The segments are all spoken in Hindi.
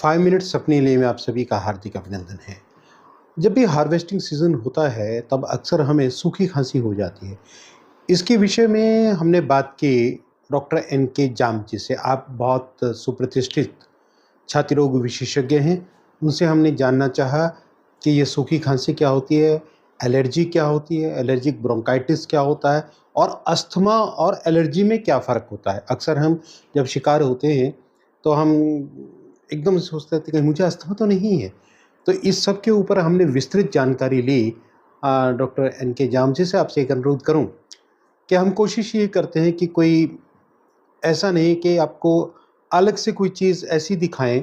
5 मिनट्स अपने लिए में आप सभी का हार्दिक अभिनंदन है। जब भी हार्वेस्टिंग सीज़न होता है तब अक्सर हमें सूखी खांसी हो जाती है। इसके विषय में हमने बात की डॉक्टर एन.के. जाम जी से। आप बहुत सुप्रतिष्ठित छाती रोग विशेषज्ञ हैं। उनसे हमने जानना चाहा कि ये सूखी खांसी क्या होती है, एलर्जी क्या होती है, एलर्जिक ब्रोंकाइटिस क्या होता है और अस्थमा और एलर्जी में क्या फ़र्क होता है। अक्सर हम जब शिकार होते हैं तो हम एकदम से सोचते थे कि मुझे अस्थमा तो नहीं है। तो इस सब के ऊपर हमने विस्तृत जानकारी ली। Doctor NK. जाम जी से आपसे एक अनुरोध करूं कि हम कोशिश ये करते हैं कि कोई ऐसा नहीं कि आपको अलग से कोई चीज़ ऐसी दिखाएं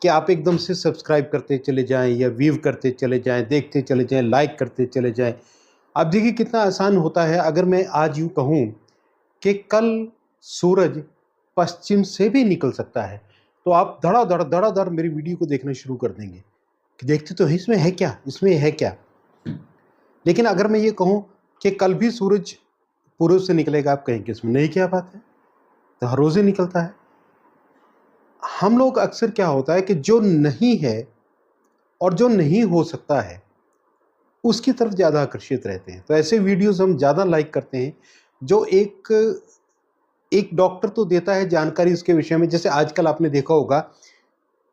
कि आप एकदम से सब्सक्राइब करते चले जाएं या व्यू करते चले जाएं, देखते चले जाएं, लाइक करते चले जाएं। आप देखिए कितना आसान होता है। अगर मैं आज यूँ कहूँ कि कल सूरज पश्चिम से भी निकल सकता है तो आप धड़ाधड़ मेरी वीडियो को देखना शुरू कर देंगे कि देखते तो हैं इसमें है क्या, इसमें है क्या। लेकिन अगर मैं ये कहूँ कि कल भी सूरज पूर्व से निकलेगा, आप कहेंगे इसमें नहीं क्या बात है, तो हर रोज़ ही निकलता है। हम लोग अक्सर क्या होता है कि जो नहीं है और जो नहीं हो सकता है उसकी तरफ ज़्यादा आकर्षित रहते हैं। तो ऐसे वीडियोस हम ज़्यादा लाइक करते हैं जो एक डॉक्टर तो देता है जानकारी उसके विषय में। जैसे आजकल आपने देखा होगा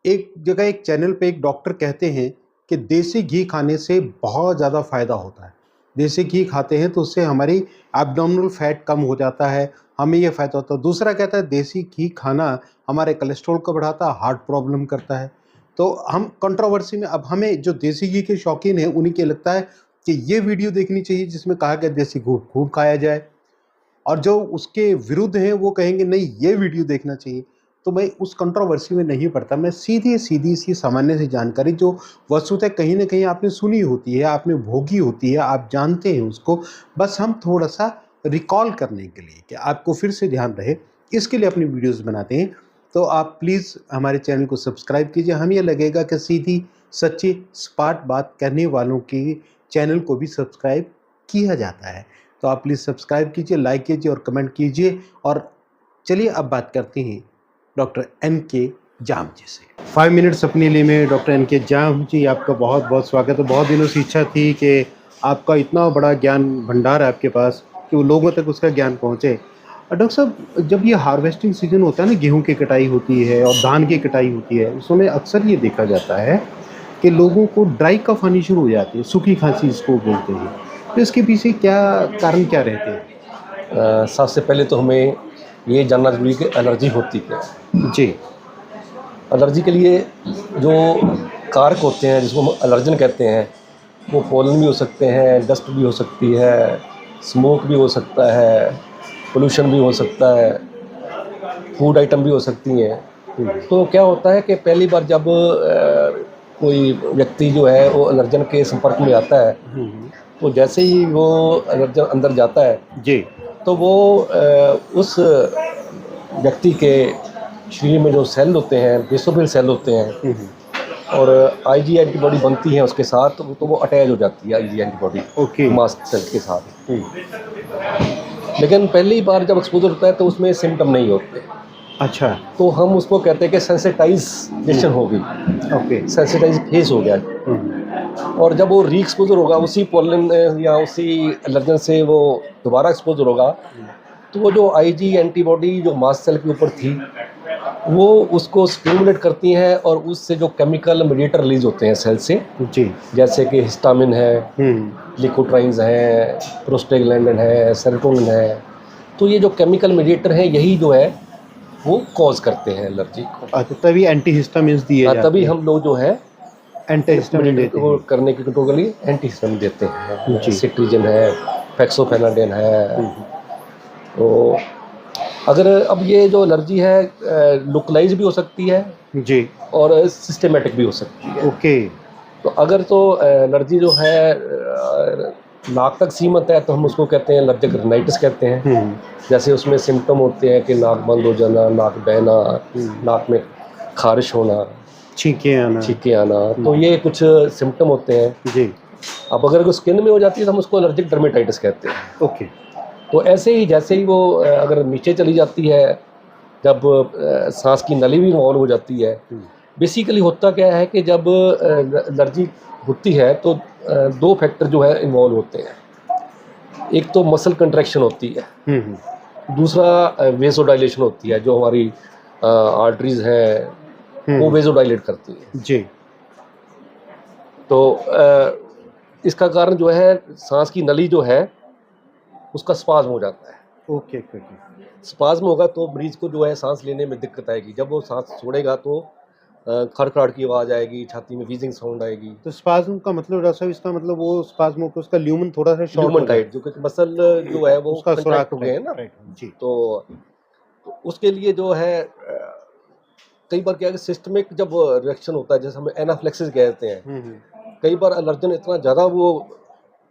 एक जगह एक चैनल पे एक डॉक्टर कहते हैं कि देसी घी खाने से बहुत ज़्यादा फ़ायदा होता है। देसी घी खाते हैं तो उससे हमारी एब्डोमिनल फैट कम हो जाता है, हमें ये फ़ायदा होता है। दूसरा कहता है देसी घी खाना हमारे कोलेस्ट्रॉल को बढ़ाता है, हार्ट प्रॉब्लम करता है। तो हम कंट्रोवर्सी में अब हमें जो देसी घी के शौकीन हैं उन्हीं के लगता है कि ये वीडियो देखनी चाहिए जिसमें कहा गया देसी घी खूब खाया जाए, और जो उसके विरुद्ध हैं वो कहेंगे नहीं ये वीडियो देखना चाहिए। तो मैं उस कंट्रोवर्सी में नहीं पड़ता। मैं सीधी सी सामान्य सी जानकारी जो वस्तुतः कहीं न कहीं आपने सुनी होती है, आपने भोगी होती है, आप जानते हैं उसको, बस हम थोड़ा-सा रिकॉल करने के लिए कि आपको फिर से ध्यान रहे, इसके लिए अपनी वीडियोज़ बनाते हैं। तो आप प्लीज़ हमारे चैनल को सब्सक्राइब कीजिए। हमें ये लगेगा कि सीधी, सच्ची, सपाट बात करने वालों की चैनल को भी सब्सक्राइब किया जाता है। तो आप प्लीज़ सब्सक्राइब कीजिए, लाइक कीजिए और कमेंट कीजिए। और चलिए अब बात करते हैं डॉक्टर एन.के. जाम जी से। 5 मिनट्स अपने लिए में डॉक्टर एन.के. जाम जी, आपका बहुत बहुत स्वागत है। बहुत दिनों से इच्छा थी कि आपका इतना बड़ा ज्ञान भंडार है आपके पास कि वो लोगों तक उसका ज्ञान पहुँचे। डॉक्टर साहब, जब ये हार्वेस्टिंग सीजन होता है ना, गेहूँ की कटाई होती है और धान की कटाई होती है, उस समय अक्सर ये देखा जाता है कि लोगों को ड्राई कफ आनी शुरू हो जाती है, सूखी खांसी इसको बोलते हैं। तो इसके पीछे क्या कारण क्या रहते हैं? सबसे पहले तो हमें ये जानना ज़रूरी है कि एलर्जी होती क्या है। जी। एलर्जी के लिए जो कारक होते हैं जिसको हम एलर्जन कहते हैं, वो पोलन भी हो सकते हैं, डस्ट भी हो सकती है, स्मोक भी हो सकता है, पोल्यूशन भी हो सकता है, फूड आइटम भी हो सकती हैं। तो क्या होता है कि पहली बार जब कोई व्यक्ति जो है वो एलर्जन के संपर्क में आता है, तो जैसे ही वो एलर्जन अंदर जाता है जी। तो वो उस व्यक्ति के शरीर में जो सेल होते हैं, बेसोफिल सेल होते हैं, और आईजी एंटीबॉडी बनती है उसके साथ, तो वो अटैच हो जाती है आईजी एंटीबॉडी मास्ट सेल के साथ। लेकिन पहली बार जब एक्सपोजर होता है तो उसमें सिम्टम नहीं होते। अच्छा। तो हम उसको कहते हैं कि सेंसिटाइजेशन हो गई, ओके। सेंसिटाइज फेज हो गया। और जब वो री एक्सपोजर होगा उसी पोलन या उसी एलर्जन से वो दोबारा एक्सपोजर होगा, तो वो जो आईजी एंटीबॉडी जो मास्ट सेल के ऊपर थी वो उसको स्टिमुलेट करती हैं और उससे जो केमिकल मीडिएटर रिलीज होते हैं सेल से, जी, जैसे कि हिस्टामिन है, लिकोट्राइन्स हैं, प्रोस्टाग्लैंडिन है, सेरोटोनिन है। तो ये जो केमिकल मीडिएटर हैं यही जो है वो कॉज करते हैं एलर्जी को। अच्छा, तभी एंटीहिस्टामिन्स दिए जाते हैं। तभी हम लोग जो है एंटीहिस्टामिन देते हैं करने के कंट्रोल के लिए एंटीहिस्टामिन देते हैं। सिट्रीजिन है, फेक्सोफेनाडिन है। तो अगर अब ये जो एलर्जी है लोकलाइज भी हो सकती है जी, और सिस्टेमेटिक भी हो सकती है। ओके। तो अगर तो एलर्जी जो है नाक तक सीमित है तो हम उसको कहते हैं एलर्जिक राइनाइटिस कहते हैं। जैसे उसमें सिम्टम होते हैं कि नाक बंद हो जाना, नाक बहना, नाक में खारिश होना, छींके आना। तो ये कुछ सिम्टम होते हैं जी। अब अगर स्किन में हो जाती है तो हम उसको एलर्जिक डर्मेटाइटिस कहते हैं। ओके। तो ऐसे ही जैसे ही वो अगर नीचे चली जाती है, जब सांस की नली भी ऑन हो जाती है, बेसिकली होता क्या है कि जब एलर्जी होती है तो दो फैक्टर जो है इन्वॉल्व होते हैं। एक तो मसल कंट्रैक्शन होती है, दूसरा वेसोडाइलेशन होती है, जो हमारी आर्टरीज है वो वेसोडाइलेट करती है जी। तो इसका कारण जो है सांस की नली जो है उसका स्पाज्म हो जाता है। Okay okay okay. स्पाज्म होगा तो मरीज को जो है सांस लेने में दिक्कत आएगी। जब वो सांस छोड़ेगा तो खड़खड़ाहट की आवाज़ आएगी, छाती में व्हीजिंग साउंड आएगी। तो स्पाज्म का मतलब डॉक्टर साहब, इसका मतलब वो स्पाज्म हो के उसका ल्यूमन थोड़ा सा शॉर्ट ल्यूमन हो जाए, टाइट, जो कि मसल जो है वो उसका सुराख कंट्रैक्ट हो गए हैं ना, राइट जी। तो उसके लिए जो है कई बार क्या है कि सिस्टमिक जब रिएक्शन होता है, जैसे हम एनाफ्लेक्सिस कहते हैं, कई बार एलर्जन इतना ज़्यादा वो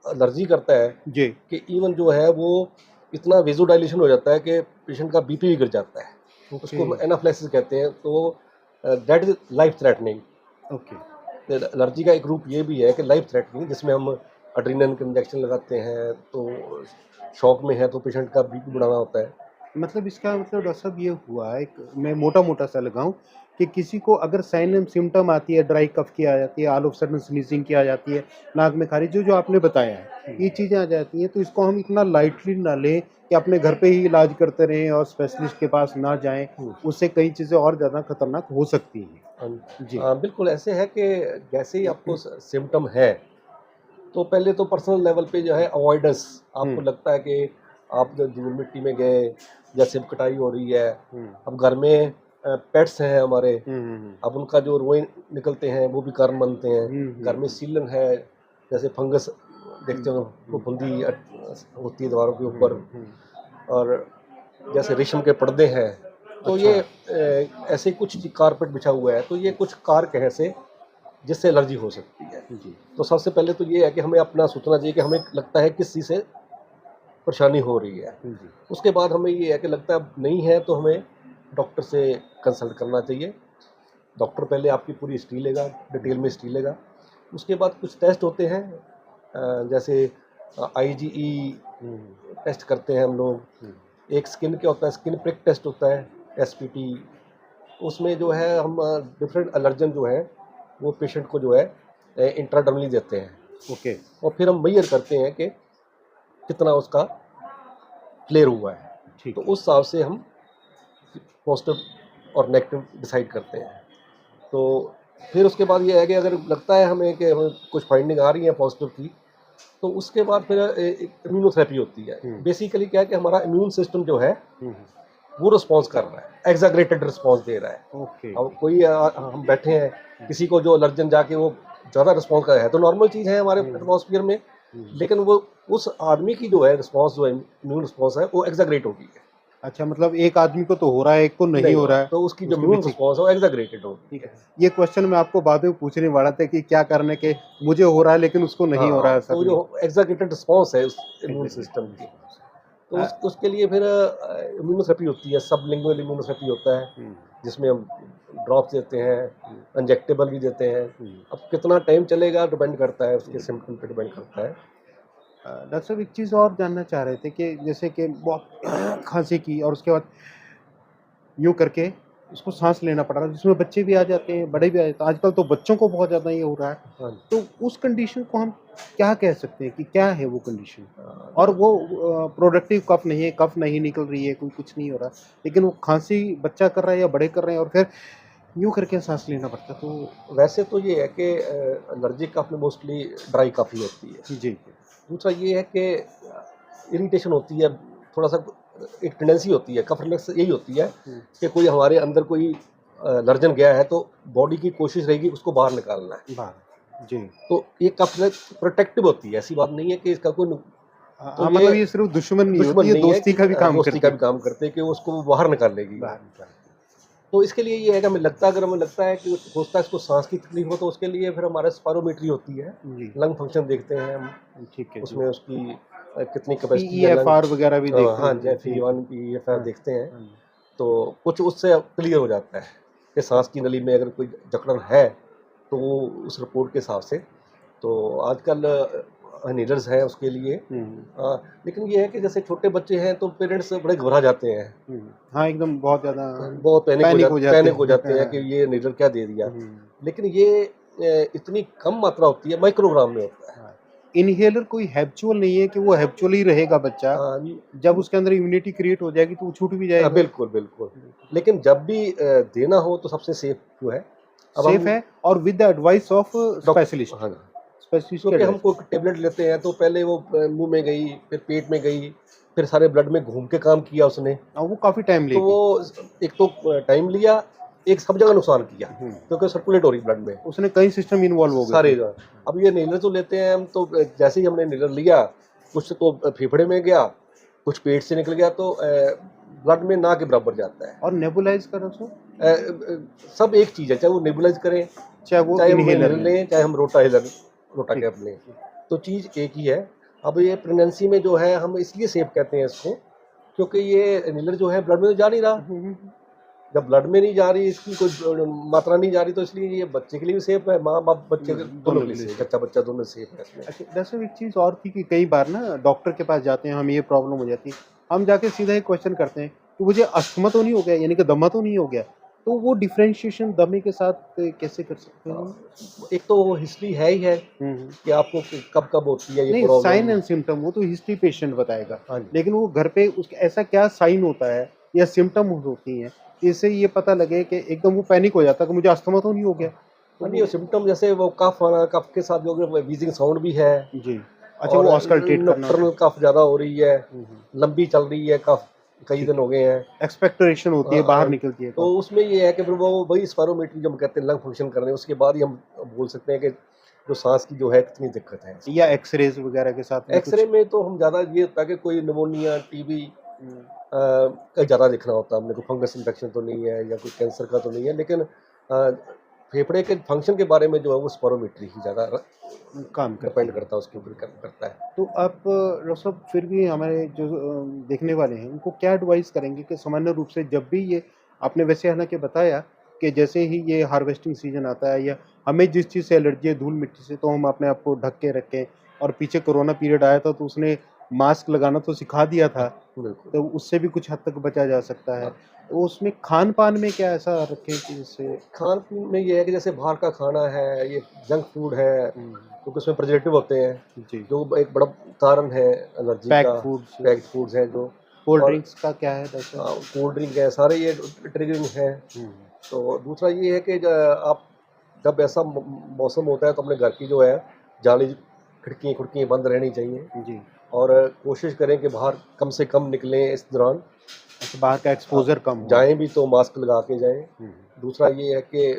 एलर्जी करता है जी। कि इवन जो है वो इतना वेसोडाइलेशन हो जाता है कि पेशेंट का बीपी भी गिर जाता है। उसको हम एनाफ्लेक्सिस कहते हैं। तो that is life threatening. Okay. Allergy का एक रूप ये भी है कि लाइफ थ्रेटनिंग, जिसमें हम एड्रेनलिन के इंजेक्शन लगाते हैं, तो शॉक में है तो पेशेंट का बीपी बढ़ाना होता है। मतलब इसका मतलब डॉक्टर साहब ये हुआ है, मैं मोटा मोटा सा लगाऊं कि किसी को अगर साइन एंड सिम्टम आती है, ड्राई कफ की आ जाती है, ऑल ऑफ सडन स्नीजिंग की आ जाती है, नाक में खारिश, जो जो आपने बताया है, ये चीज़ें आ जाती हैं, तो इसको हम इतना लाइटली ना लें कि अपने घर पे ही इलाज करते रहें और स्पेशलिस्ट के पास ना जाएं। उससे कई चीज़ें और ज़्यादा खतरनाक हो सकती हैं जी। बिल्कुल ऐसे है कि जैसे ही आपको सिम्टम है तो पहले तो पर्सनल लेवल पे जो है अवॉइडेंस, आपको लगता है कि आप जो धूल मिट्टी में गए, जैसे अब कटाई हो रही है, अब घर में पेट्स हैं हमारे, अब उनका जो रोए निकलते हैं वो भी कारण बनते हैं। घर में सीलन है, जैसे फंगस देखते हो वो फुंदी होती है दीवारों के ऊपर, और जैसे रेशम के पर्दे हैं, तो अच्छा। ये ऐसे कुछ कारपेट बिछा हुआ है, तो ये कुछ कारक हैं ऐसे जिससे एलर्जी हो सकती है। जी। तो सबसे पहले तो ये है कि हमें अपना सोचना चाहिए कि हमें लगता है किस चीज़ से परेशानी हो रही है। जी। उसके बाद हमें ये है कि लगता है नहीं है तो हमें डॉक्टर से कंसल्ट करना चाहिए। डॉक्टर पहले आपकी पूरी हिस्ट्री लेगा, डिटेल में हिस्ट्री लेगा। उसके बाद कुछ टेस्ट होते हैं, जैसे आईजीई टेस्ट करते हैं हम लोग। एक स्किन क्या होता है, स्किन प्रिक टेस्ट होता है, एसपीटी। उसमें जो है हम डिफरेंट एलर्जन जो है वो पेशेंट को जो है इंट्राडर्मली देते हैं, ओके। और फिर हम मेजर करते हैं कि कितना उसका क्लियर हुआ है। ठीक तो है। उस हिसाब से हम पॉजिटिव और नेगेटिव डिसाइड करते हैं। तो फिर उसके बाद ये है कि अगर लगता है हमें कि हमें कुछ फाइंडिंग आ रही है पॉजिटिव की, तो उसके बाद फिर इम्यूनोथेरेपी होती है। बेसिकली क्या है कि हमारा इम्यून सिस्टम जो है वो रिस्पॉन्स कर रहा है, एग्जैगरेटेड रिस्पॉन्स दे रहा है। ओके। अब कोई हम बैठे हैं, किसी को जो एलर्जन जाके वो ज़्यादा रिस्पॉन्स कर रहा है तो नॉर्मल चीज़ है हमारे एटमॉस्फेयर में, लेकिन वो उस आदमी की जो है रिस्पॉन्स, जो इम्यून रिस्पॉन्स है वो एग्जैगरेट हो गई है। अच्छा, मतलब एक आदमी को तो हो रहा है, एक को नहीं हो रहा है, तो उसकी जो उसको भी इम्यून ठीक। रिस्पॉन्स है वो एग्जैगरेटेड हो गई ठीक है। है। ये क्वेश्चन मैं आपको बाद में पूछने वाला था कि क्या करने के मुझे हो रहा है लेकिन उसको नहीं हो रहा है, तो सर जो नहीं। एग्जैगरेटेड रिस्पॉन्स है उस इम्यून Exactly. सिस्टम की, तो उसके लिए फिर इम्यूनोथेरेपी होती है, सबलिंगुअल इम्यूनोथेरेपी होता है, जिसमें हम ड्रॉप्स देते हैं, इंजेक्टेबल भी देते हैं। अब कितना टाइम चलेगा डिपेंड करता है, उसके सिम्टम पे डिपेंड करता है। डॉक्टर साहब एक चीज़ और जानना चाह रहे थे कि जैसे कि बहुत खांसी की और उसके बाद यूँ करके उसको सांस लेना पड़ रहा है, जिसमें बच्चे भी आ जाते हैं, बड़े भी आ जाते हैं, आजकल तो बच्चों को बहुत ज़्यादा ये हो रहा है। हाँ, तो उस कंडीशन को हम क्या कह सकते हैं कि क्या है वो कंडीशन? और देखो, वो प्रोडक्टिव कफ नहीं है, कफ नहीं निकल रही है, कोई कुछ नहीं हो रहा, लेकिन वो खांसी बच्चा कर रहा है या बड़े कर रहे हैं और फिर यूँ करके सांस लेना पड़ता है, तो वैसे तो ये है कि एलर्जिक कफ में मोस्टली ड्राई कफ ही होती है। जी। दूसरा ये है कि इरिटेशन होती है, थोड़ा सा एक टेंडेंसी होती है, कफ रिफ्लेक्स यही होती है कि कोई हमारे अंदर कोई एलर्जन गया है तो बॉडी की कोशिश रहेगी उसको बाहर निकालना है। बाहर जी। तो ये कफ प्रोटेक्टिव होती है, ऐसी बात नहीं है कि इसका कोई तो मतलब ये सिर्फ दुश्मन नहीं दुश्मन होती, ये नहीं है दोस्ती कि का भी काम दोस्ती करती का है। भी काम करते हैं कि उसको वो बाहर निकाल लेगी। बाहर निकाल। तो इसके लिए ये है कि हमें लगता है, अगर हमें लगता है कि हो सकता है इसको सांस की तकलीफ हो, तो उसके लिए फिर हमारे स्पायरोमेट्री होती है, जी। लंग फंक्शन देखते हैं हम, ठीक है जी। उसमें उसकी कितनी कैपेसिटी है पीईएफआर वगैरह भी देखते हाँ हैं। जी, जी, FEV1 जी। PEFR हाँ, देखते हैं। हाँ जी। तो कुछ उससे क्लियर हो जाता है कि सांस की नली में अगर कोई जकड़न है, तो वो उस रिपोर्ट के हिसाब से। तो आजकल नीडर्स हैं उसके लिए। लेकिन ये है कि जैसे छोटे बच्चे हैं तो पेरेंट्स बड़े घबरा जाते हैं, हाँ, एकदम बहुत ज़्यादा बहुत पैनिक हो जाते पैनिक हो जाते हैं कि हैं। ये नीडर क्या दे दिया। हुँ, लेकिन ये इतनी कम मात्रा होती है, माइक्रोग्राम में होता है। हाँ। इन्हेलर कोई हैबिचुअल नहीं है कि वो हैबिचुअल ही रहेगा बच्चा, जब उसके अंदर इम्यूनिटी क्रिएट हो जाएगी तो वो छूट भी जाएगा। बिल्कुल, बिल्कुल। लेकिन जब भी देना हो तो सबसे सेफ जो है, अब सेफ हम है और with the advice of specialist, हाँ, स्पेशलिस्ट की क्योंकि हम एडवाइस। कोई टैबलेट लेते हैं तो पहले वो मुँह में गई, फिर पेट में गई, फिर सारे ब्लड में घूम के काम किया उसने। वो काफ़ी टाइम तो लेगी। वो एक तो टाइम लिया, एक सब जगह नुकसान किया, हुँ। क्योंकि सर्कुलेट हो रही ब्लड में उसने कई सिस्टम इन्वॉल्व हो गए सारे थे। जगह। अब ये इन्हेलर तो लेते हैं हम, तो जैसे ही हमने इन्हेलर लिया, कुछ तो फेफड़े में गया, कुछ पेट से निकल गया, तो ब्लड में ना के बराबर जाता है। और नेबुलाइज़ करो सो, सब एक चीज़ है, चाहे वो नेबुलाइज़ करें, चाहे वो चाहे हम इन्हेलर इन्हेलर लें। लें, चाहे हम रोटा ठीक, कैप लें, तो चीज़ एक ही है। अब ये प्रेगनेंसी में जो है हम इसलिए सेफ कहते हैं इसको, क्योंकि ये इन्हेलर जो है ब्लड में तो जा नहीं रहा। जब ब्लड में नहीं जा रही, इसकी कोई मात्रा नहीं जा रही, तो इसलिए ये बच्चे के लिए भी सेफ है, माँ-बाप बच्चे दोनों के लिए सेफ, बच्चा दोनों सेफ है इसमें। अच्छा, दरअसल एक चीज़ और थी कि कई बार ना डॉक्टर के पास जाते हैं, हमें ये प्रॉब्लम हो जाती है, हम जाके सीधा एक क्वेश्चन करते हैं कि मुझे अस्थमा तो नहीं हो गया, यानी कि दमा तो नहीं हो गया? तो वो डिफरेंशिएशन दमे के साथ कैसे कर सकते हैं हम? एक तो वो हिस्ट्री है ही है हुँ, हुँ। कि आपको कब-कब होती है ये नहीं, साइन प्रॉब्लम। एंड सिम्पटम वो तो हिस्ट्री पेशेंट बताएगा, हाँ जी। लेकिन वो घर पे उसका ऐसा क्या साइन होता है या सिम्पटम होती हैं, इससे ये पता लगे कि एकदम वो पैनिक हो जाता है कि मुझे अस्थमा तो नहीं हो गया? तो हाँ जी, वो सिम्पटम जैसे वो कफ आना, कफ के साथ जो व्हीजिंग साउंड भी है, जी। अच्छा, और वो ऑस्कल्टेट करना होता नॉकटर्नल है। कफ ज़्यादा हो रही है, हुँ, हुँ। लंबी चल रही है कफ, कई ठीक दिन है। हो गए हैं। एक्सपेक्टोरेशन होती है, बाहर निकलती है तो कफ। उसमें ये है कि फिर वो वही स्पायरोमेट्री जो हम कहते हैं लंग फंक्शन कर रहे हैं, उसके बाद ही हम बोल सकते हैं कि जो सांस की जो है कितनी दिक्कत है। या एक्स-रेज़ वगैरह के साथ में एक्सरे कुछ? में तो हम ज़्यादा ये होता है कि कोई निमोनिया, टीबी हुँ, का ज़्यादा देखना होता है हमने, कोई फंगस इन्फेक्शन तो नहीं है या कोई कैंसर का तो नहीं है, लेकिन फेफड़े के फंक्शन के बारे में जो है वो स्पायरोमेट्री ही ज़्यादा काम करती डिपेंड है। करता है, उसके ऊपर करता है। तो आप डॉक्टर साहब फिर भी हमारे जो देखने वाले हैं, उनको क्या एडवाइस करेंगे कि सामान्य रूप से जब भी ये आपने वैसे हालाँकि बताया कि जैसे ही ये हार्वेस्टिंग सीज़न आता है या हमें जिस चीज़ से एलर्जी है धूल-मिट्टी से, तो हम अपने आप को ढक के रखें और पीछे कोरोना पीरियड आया था तो उसने मास्क लगाना तो सिखा दिया था, बिल्कुल। तो उससे भी कुछ हद तक बचा जा सकता है। हाँ, तो उसमें खान-पान में क्या ऐसा रखें कि जिससे खान-पीन में ये है कि जैसे बाहर का खाना है, ये जंक फूड है, हुँ, क्योंकि उसमें प्रिजर्वेटिव होते हैं, जी, जो एक बड़ा कारण है एलर्जी का। पैक्ड फूड्स, पैक्ड फूड्स हैं जो, कोल्ड और ड्रिंक्स का क्या है दरअसल? कोल्ड ड्रिंक है, सारे ये ट्रिगरिंग है। हुँ, तो दूसरा ये है कि आप जब ऐसा मौसम होता है तो अपने घर की जो है जाली खिड़कियाँ बंद रहनी चाहिए, जी। और कोशिश करें कि बाहर कम से कम निकलें इस दौरान। अच्छा, बाहर का एक्सपोज़र कम हो। जाएं भी तो मास्क लगा के जाएं। हुँ, दूसरा ये है कि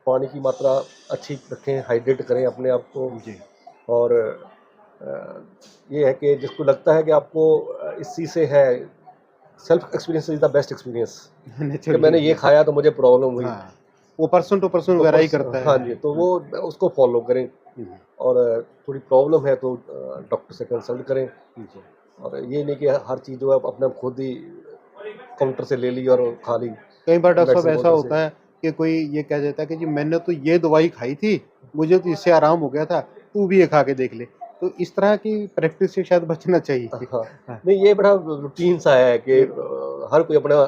पानी की मात्रा अच्छी रखें, हाइड्रेट करें अपने आप को। जी। और ये है कि जिसको लगता है कि आपको इस चीज़ से है, self experience is the best experience, कि नेचुरली मैंने ये जी। खाया तो मुझे प्रॉब्लम हुई। हाँ, वो पर्सन टू पर्सन तो वेरी करता हाँ है। जी, तो वो उसको फॉलो करें, हुँ, और थोड़ी प्रॉब्लम है तो डॉक्टर से कंसल्ट करें। जी। और ये नहीं कि हर चीज़ जो है अपने आप खुद ही काउंटर से ले ली और खा ली, कई बार डॉक्टर साहब मेडिसिन ऐसा काउंटर से। होता है कि कोई ये कह देता है कि जी मैंने तो ये दवाई खाई थी, मुझे तो इससे आराम हो गया था, तू भी ये खा के देख ले। तो इस तरह की प्रैक्टिस से शायद बचना चाहिए। हाँ, हाँ, नहीं ये बड़ा रूटीन सा है कि हर कोई अपना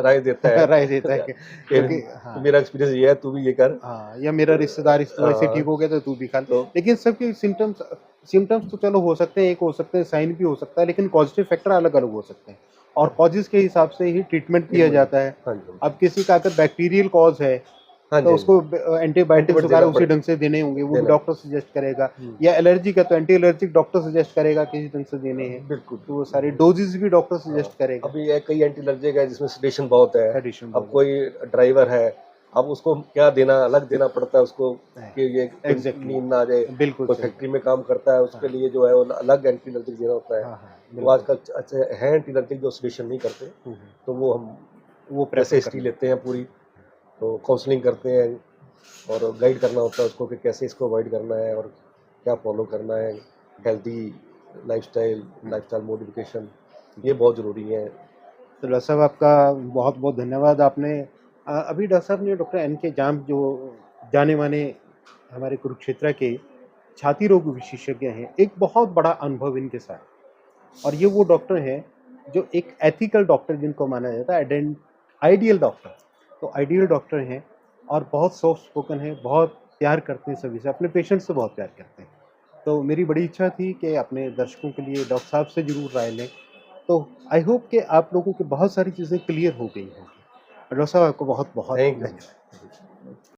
राय देता है राय देता है कि क्योंकि कि हाँ। मेरा एक्सपीरियंस ये है, तू भी ये कर। हाँ, या मेरा रिश्तेदार इस दवाई से ठीक हो गया तो तू भी खा ले। तो लेकिन सबके सिम्पटम्स सिम्पटम्स तो चलो हो सकते हैं, एक हो सकते हैं, साइन भी हो सकता है, लेकिन कॉज़ेटिव फैक्टर अलग-अलग हो सकते हैं और कॉजेज़ के हिसाब से ही ट्रीटमेंट दिया ट्रीटमेंट, जाता है। हाँ जी, अब किसी का अगर बैक्टीरियल कॉज़ है, हाँ जी, तो हाँ उसको जी, एंटीबायोटिक्स एंटीबायोटिक वगैरह देना उसी ढंग से देने होंगे, वो भी देना। डॉक्टर सजेस्ट करेगा हुँ, या एलर्जिक है तो एंटी एलर्जिक डॉक्टर सजेस्ट करेगा किसी ढंग से देने हैं। बिल्कुल। तो वो सारे डोज़ेज़ भी डॉक्टर हाँ, सजेस्ट करेगा। अभी ये कई एंटी एलर्जिक है जिसमें सेडेशन बहुत है। एडिशन अब बहुत कोई ड्राइवर है, अब उसको क्या देना, अलग देना पड़ता है उसको है। कि ये कोई एग्ज़ैक्टली, नींद ना आ जाए। बिल्कुल कोई सही फैक्ट्री बात। में काम करता है, उसके हाँ, लिए जो है वो अलग एंटी एलर्जिक देना होता है। हाँ, हाँ, तो बिल्कुल। आजकल अच्छे हैं एंटी एलर्जिक जो सेडेशन नहीं करते, हुँ, हुँ। तो वो हम वो जैसे प्रेफ़र हिस्ट्री करना। लेते हैं पूरी, तो काउंसलिंग करते हैं और गाइड करना होता है उसको कि कैसे इसको अवॉइड करना है और क्या फ़ॉलो करना है। हेल्दी लाइफ़स्टाइल, हुँ, लाइफ़स्टाइल मॉडिफ़िकेशन, ये जी। बहुत ज़रूरी है। तो डॉक्टर साहब आपका बहुत-बहुत धन्यवाद। आपने अभी डॉक्टर साहब ने डॉक्टर एन के जाम जो जाने-माने हमारे कुरुक्षेत्र के छाती रोग विशेषज्ञ हैं, एक बहुत बड़ा अनुभव इनके साथ। और ये वो डॉक्टर हैं जो एक एथिकल डॉक्टर जिनको माना जाता है, आइडियल डॉक्टर। तो आइडियल डॉक्टर हैं और बहुत सॉफ्ट स्पोकन है, बहुत प्यार करते हैं सभी से, अपने पेशेंट से बहुत प्यार करते हैं। तो मेरी बड़ी इच्छा थी कि अपने दर्शकों के लिए डॉक्टर साहब से ज़रूर राय लें। तो आई होप कि आप लोगों की बहुत सारी चीज़ें क्लियर हो गई होंगी। डॉक्टर साहब आपको बहुत-बहुत थैंक यू। धन्यवाद।